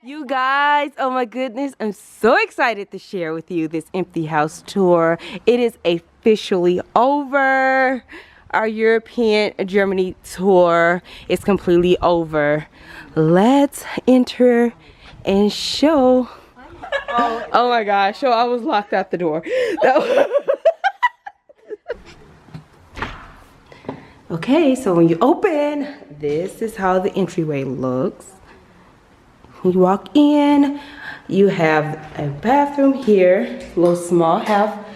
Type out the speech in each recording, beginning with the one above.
You guys, oh my goodness, I'm so excited to share with you this empty house tour. It is officially over. Our European Germany tour is completely over. Let's enter and show. Oh my gosh, so I was locked out the door. Okay, so when you open, this is how the entryway looks. You walk in, you have a bathroom here, a little small, have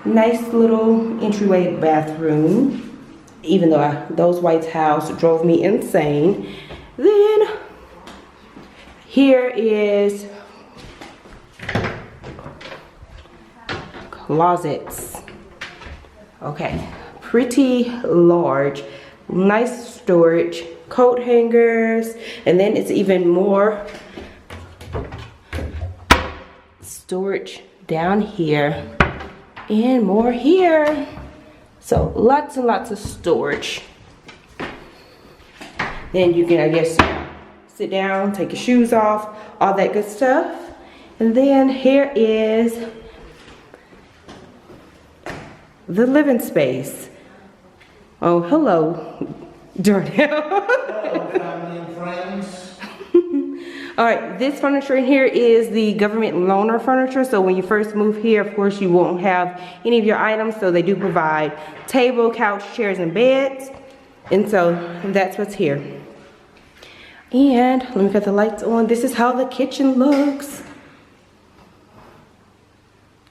nice little entryway bathroom, even though those white tiles drove me insane. Then here is closets. Okay, pretty large, nice storage. Coat hangers, and then it's even more storage down here and more here. So lots and lots of storage. Then you can, I guess, sit down, take your shoes off, all that good stuff. And then here is the living space. Oh, hello, Darnell. Hello, family and friends. All right, this furniture in here is the government loaner furniture. So when you first move here, of course, you won't have any of your items. So they do provide table, couch, chairs, and beds. And so that's what's here. And let me put the lights on. This is how the kitchen looks.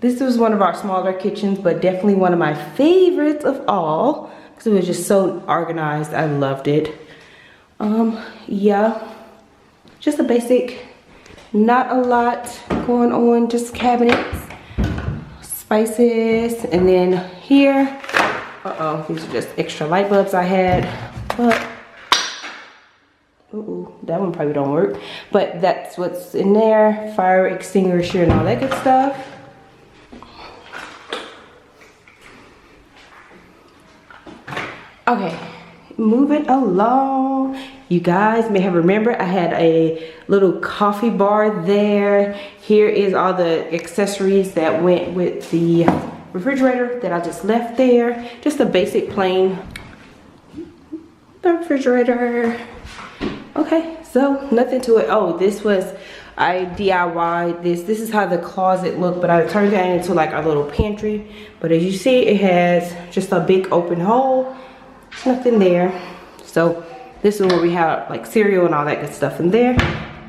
This was one of our smaller kitchens, but definitely one of my favorites of all, because it was just so organized. I loved it. Yeah, just a basic, not a lot going on, just cabinets, spices, and then here, these are just extra light bulbs I had, but, that one probably don't work, but that's what's in there, fire extinguisher and all that good stuff. Okay, moving along. You guys may have remembered I had a little coffee bar there. Here is all the accessories that went with the refrigerator that I just left there. Just a basic plain refrigerator. Okay, so nothing to it. Oh, this was, I DIY'd this. This is how the closet looked, but I turned that into like a little pantry. But as you see, it has just a big open hole. Nothing there. So this is where we have like cereal and all that good stuff in there.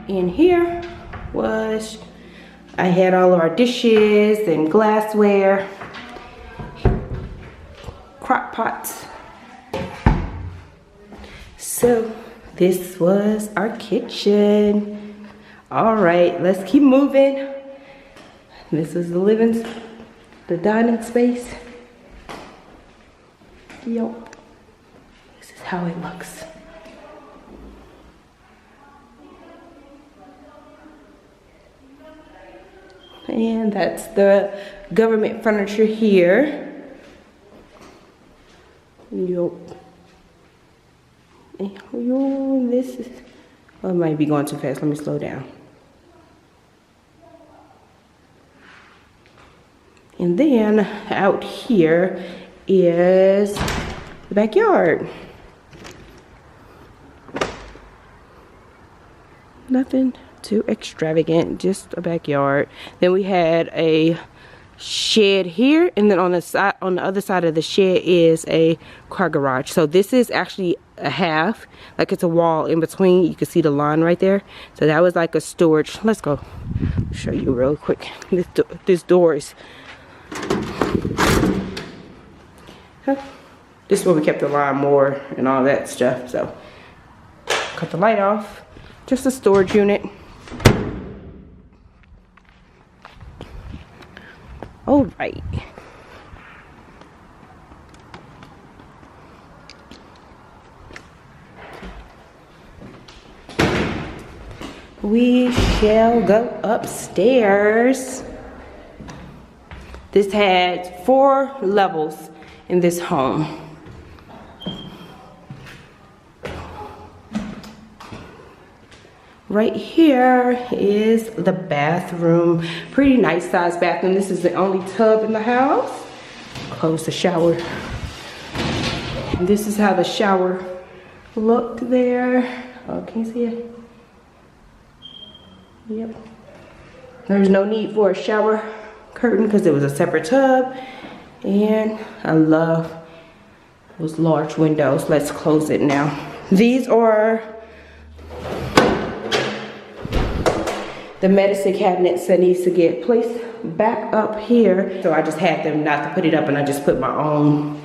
In here was, I had all of our dishes and glassware, crock pots. So this was our kitchen. All right, let's keep moving. This is the dining space. Yup. This is how it looks. And that's the government furniture here. Yup. This is, oh, I might be going too fast. Let me slow down. And then out here is the backyard. Nothing too extravagant, just a backyard. Then we had a shed here, and then on the other side of the shed is a car garage. So this is actually a half, like it's a wall in between. You can see the line right there. So that was like a storage. Let's go show you real quick. This door is, this is where we kept the lawnmower and all that stuff. So cut the light off. Just a storage unit. All right. We shall go upstairs. This had 4 levels in this home. right here is the bathroom. Pretty nice sized bathroom. This is the only tub in the house. Close the shower. And this is how the shower looked there. Oh, can you see it? Yep. There's no need for a shower curtain because it was a separate tub. And I love those large windows. Let's close it now. These are the medicine cabinets that needs to get placed back up here. So I just had them not to put it up, and I just put my own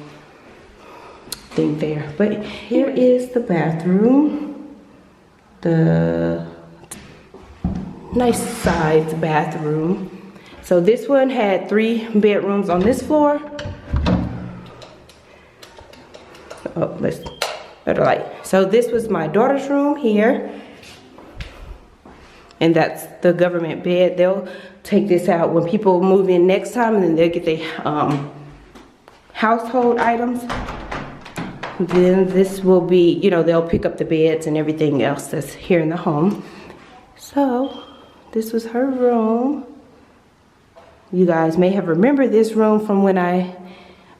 thing there. But here is the bathroom. The nice sized bathroom. So this one had 3 bedrooms on this floor. Oh, let's better light. So this was my daughter's room here. And that's the government bed. They'll take this out when people move in next time, and then they'll get their household items. Then this will be, you know, they'll pick up the beds and everything else that's here in the home. So this was her room. You guys may have remembered this room from when I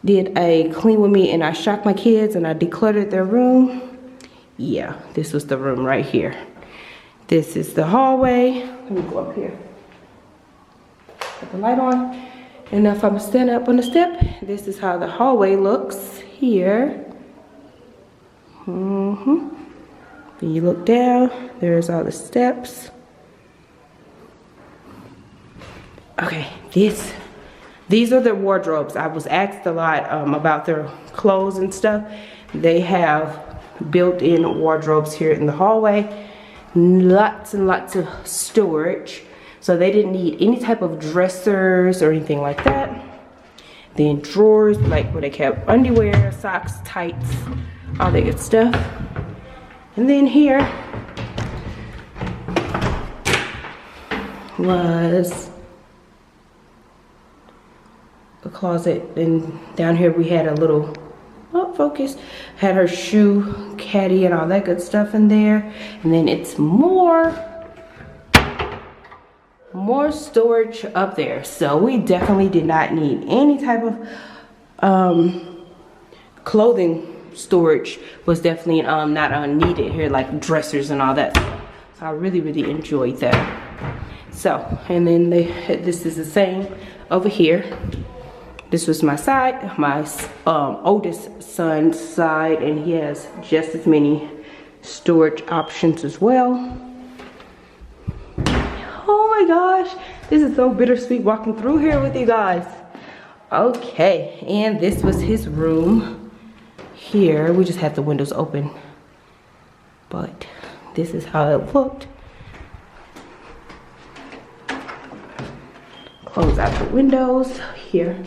did a clean with me and I shocked my kids and I decluttered their room. Yeah, this was the room right here. This is the hallway. Let me go up here. Put the light on. And if I'm standing up on the step, this is how the hallway looks here. When you look down, there's all the steps. Okay, these are their wardrobes. I was asked a lot about their clothes and stuff. They have built-in wardrobes here in the hallway. Lots and lots of storage. So they didn't need any type of dressers or anything like that. Then drawers, like where they kept underwear, socks, tights, all that good stuff. And then here was a closet, and down here we had a little, oh, focus, had her shoe caddy and all that good stuff in there. And then it's more storage up there. So we definitely did not need any type of clothing storage. Was definitely not unneeded here, like dressers and all that. So I really enjoyed that. So, and then this is the same over here. This was my side, my oldest son's side, and he has just as many storage options as well. Oh my gosh, this is so bittersweet walking through here with you guys. Okay, and this was his room here. We just had the windows open, but this is how it looked. Close out the windows here.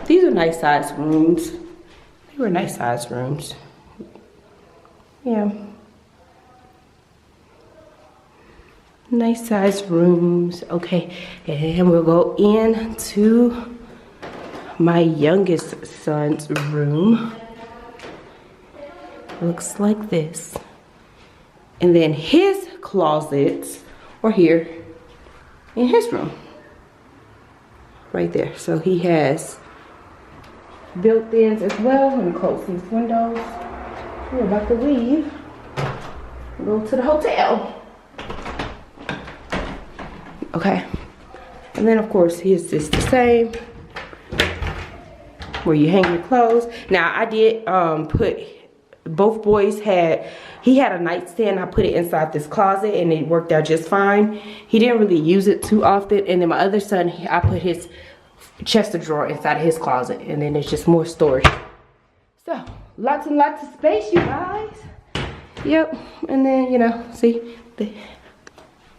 These are nice sized rooms. They were nice sized rooms. Yeah. Nice sized rooms. Okay, and we'll go into my youngest son's room. Looks like this. And then his closets are here in his room. Right there. So he has built-ins as well. Let me close these windows. We're about to leave. Go to the hotel. Okay. And then of course here's just the same, where you hang your clothes. Now I did put, both boys he had a nightstand. I put it inside this closet and it worked out just fine. He didn't really use it too often. And then my other son, I put his chest of drawer inside of his closet, and then there's just more storage. So lots and lots of space, you guys. Yep. And then, you know, see,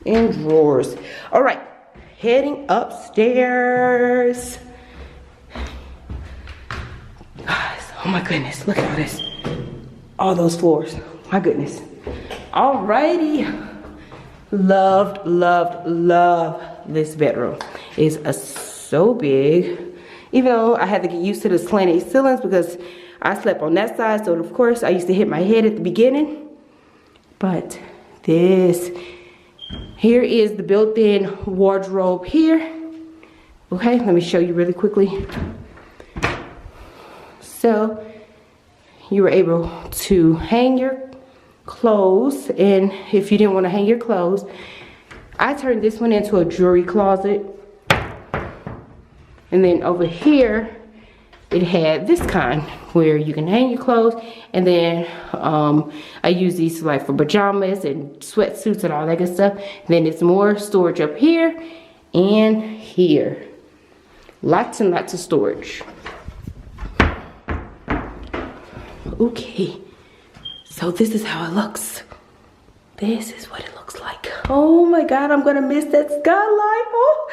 and drawers. All right, heading upstairs. Guys, oh my goodness, look at all this, all those floors. My goodness. Alrighty. Loved this bedroom. It's so big, even though I had to get used to the slanted ceilings because I slept on that side. So of course I used to hit my head at the beginning, but this. Here is the built-in wardrobe here. Okay, let me show you really quickly. So you were able to hang your clothes, and if you didn't want to hang your clothes, I turned this one into a jewelry closet. And then over here, it had this kind where you can hang your clothes, and then I use these like for pajamas and sweatsuits and all that good stuff. And then it's more storage up here and here. Lots and lots of storage. Okay, so this is how it looks. This is what it looks like. Oh my God, I'm gonna miss that skylight. Oh,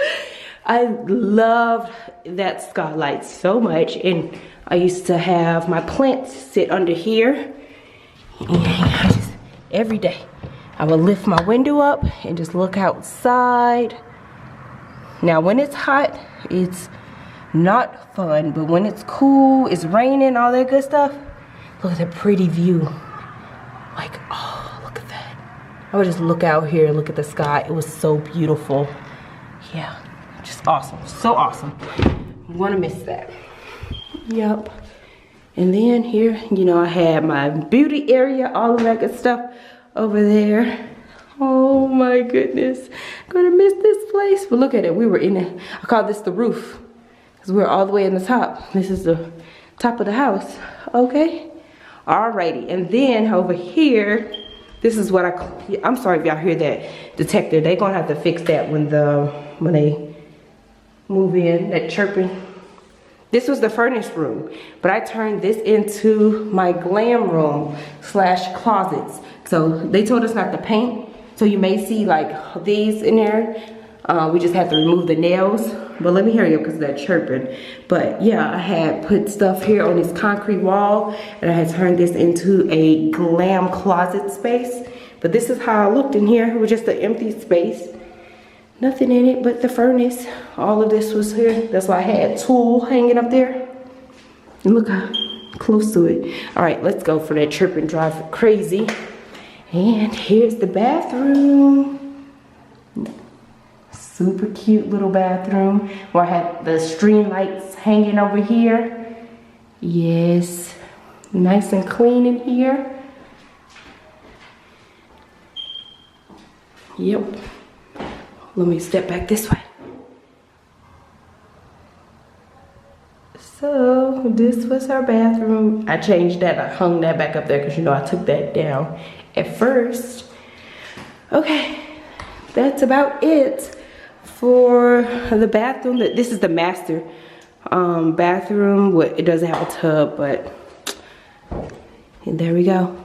I loved that skylight so much, and I used to have my plants sit under here, and every day I would lift my window up and just look outside. Now when it's hot, it's not fun, but when it's cool, it's raining, all that good stuff, look at the pretty view. Like, oh, look at that. I would just look out here and look at the sky. It was so beautiful. Yeah. Just awesome, so awesome. I'm gonna miss that. Yep. And then here, you know, I had my beauty area, all of that good stuff over there. Oh my goodness, I'm gonna miss this place. But look at it, we were in it. I call this the roof, because we're all the way in the top. This is the top of the house, okay? Alrighty, and then over here, this is what I'm sorry if y'all hear that detector. They're gonna have to fix that when they move in, that chirping. This was the furnace room, but I turned this into my glam room / closets. So they told us not to paint, so you may see like these in there. We just have to remove the nails, but let me hurry up because of that chirping. But yeah, I had put stuff here on this concrete wall, and I had turned this into a glam closet space. But this is how I looked in here. It was just an empty space. Nothing in it but the furnace. All of this was here. That's why I had a tool hanging up there. And look how close to it. All right, let's go for that chirp and drive crazy. And here's the bathroom. Super cute little bathroom where I had the string lights hanging over here. Yes, nice and clean in here. Yep. Let me step back this way. So this was our bathroom. I changed that, I hung that back up there because you know I took that down at first. Okay, that's about it for the bathroom. This is the master bathroom. It doesn't have a tub, but and there we go.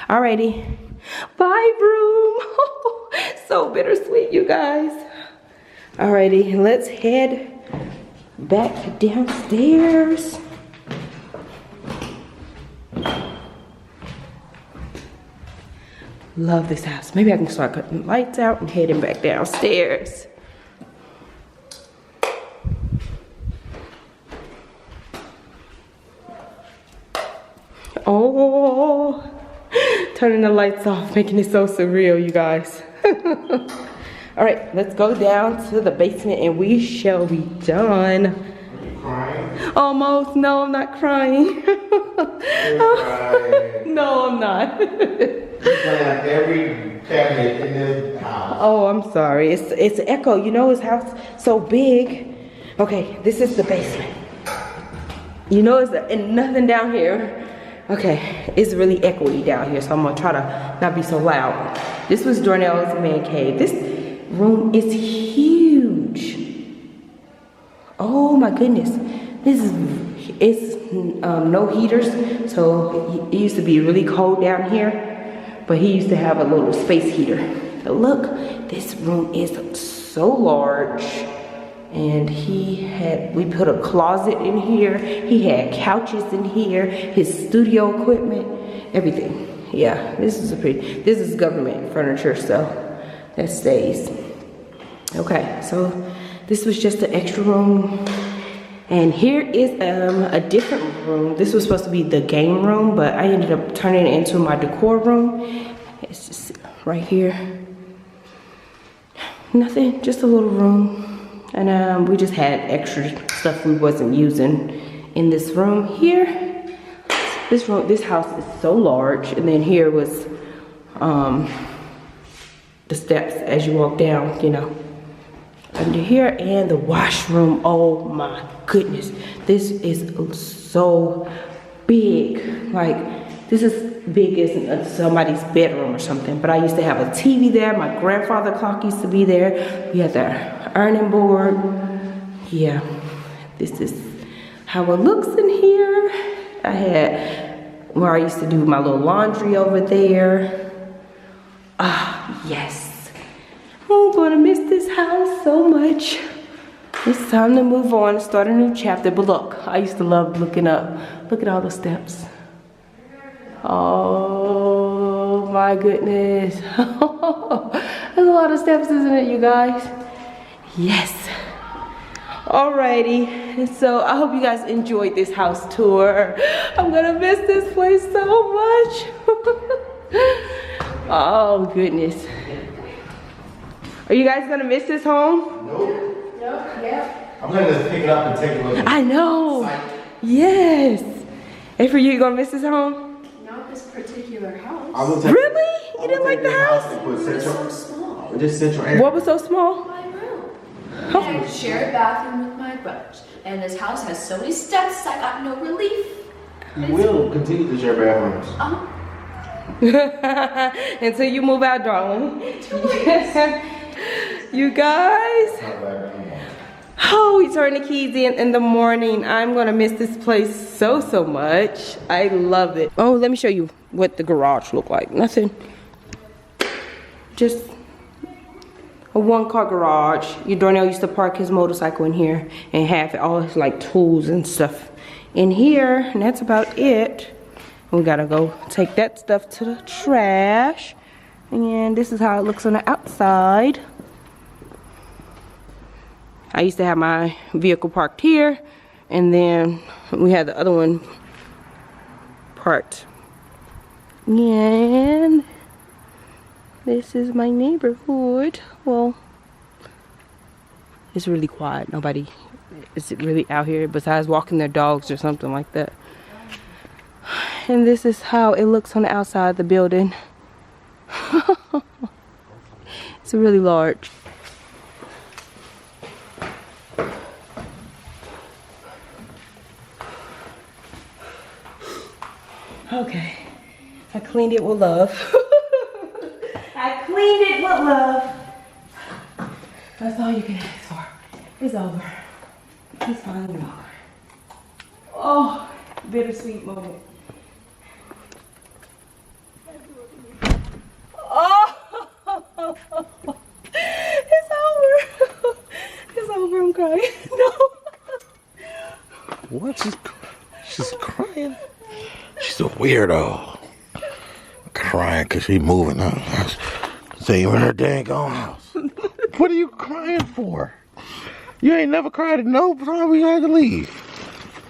Alrighty, bye room. So bittersweet, you guys. Alrighty, let's head back downstairs. Love this house. Maybe I can start cutting the lights out and heading back downstairs. Oh, turning the lights off, making it so surreal, you guys. All right, let's go down to the basement and we shall be done. Are you crying? Almost. No, I'm not crying. Crying. No, I'm not. You play like every cabinet in this house. Oh, I'm sorry. It's echo. You know his house so big. Okay, this is the basement. You know and nothing down here. Okay, it's really echoey down here, so I'm gonna try to not be so loud. This was Dornell's man cave. This room is huge. Oh my goodness. It's no heaters, so it used to be really cold down here, but he used to have a little space heater. But look, this room is so large, and we put a closet in here. He had couches in here, his studio equipment, everything. Yeah, this is government furniture, so that stays. Okay, so this was just an extra room. And here is a different room. This was supposed to be the game room, but I ended up turning it into my decor room. It's just right here. Nothing, just a little room. And we just had extra stuff we wasn't using in this room here. This house is so large. And then here was the steps as you walk down, you know, under here, and the washroom. Oh my goodness, this is so big. Like, this is big as somebody's bedroom or something. But I used to have a TV there. My grandfather clock used to be there. We had the ironing board. Yeah, this is how it looks in here. I had where I used to do my little laundry over there. Ah, yes. I'm gonna miss this house so much. It's time to move on and start a new chapter. But look, I used to love looking up. Look at all the steps. Oh my goodness. There's a lot of steps, isn't it, you guys? Yes. Alrighty, so I hope you guys enjoyed this house tour. I'm gonna miss this place so much. Oh goodness. Are you guys gonna miss this home? Nope. Nope, yeah. I'm gonna just pick it up and take a look. I know. Yes. And for you, you gonna miss this home? Not this particular house. Really? You didn't like the house? It's so small. Just central area. What was so small? My room. I share a bathroom with my brothers. And this house has so many steps, I got no relief. You will continue to share bathrooms. Until you move out, darling. You guys. Oh, we turn the keys in the morning. I'm gonna miss this place so much. I love it. Oh, let me show you what the garage looked like. Nothing. Just a one-car garage. Your Darnell used to park his motorcycle in here and have all his like tools and stuff in here, and that's about it. We gotta go take that stuff to the trash. And this is how it looks on the outside. I used to have my vehicle parked here, and then we had the other one parked. And this is my neighborhood. Well, it's really quiet. Nobody is really out here besides walking their dogs or something like that. And this is how it looks on the outside of the building. It's really large. Okay, I cleaned it with love. I cleaned it with love. That's all you can ask for. It's over. It's finally over. Oh, bittersweet moment. Oh, it's over. It's over. I'm crying. No. What? She's crying? She's a weirdo. Crying because she's moving out. Saving her dang own house. What are you crying for? You ain't never cried at no time we had to leave.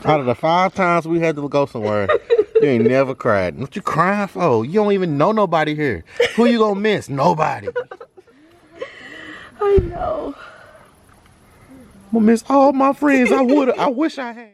Out of the 5 times we had to go somewhere, you ain't never cried. What you crying for? You don't even know nobody here. Who you gonna miss? Nobody. I know. I'm gonna miss all my friends. I wish I had.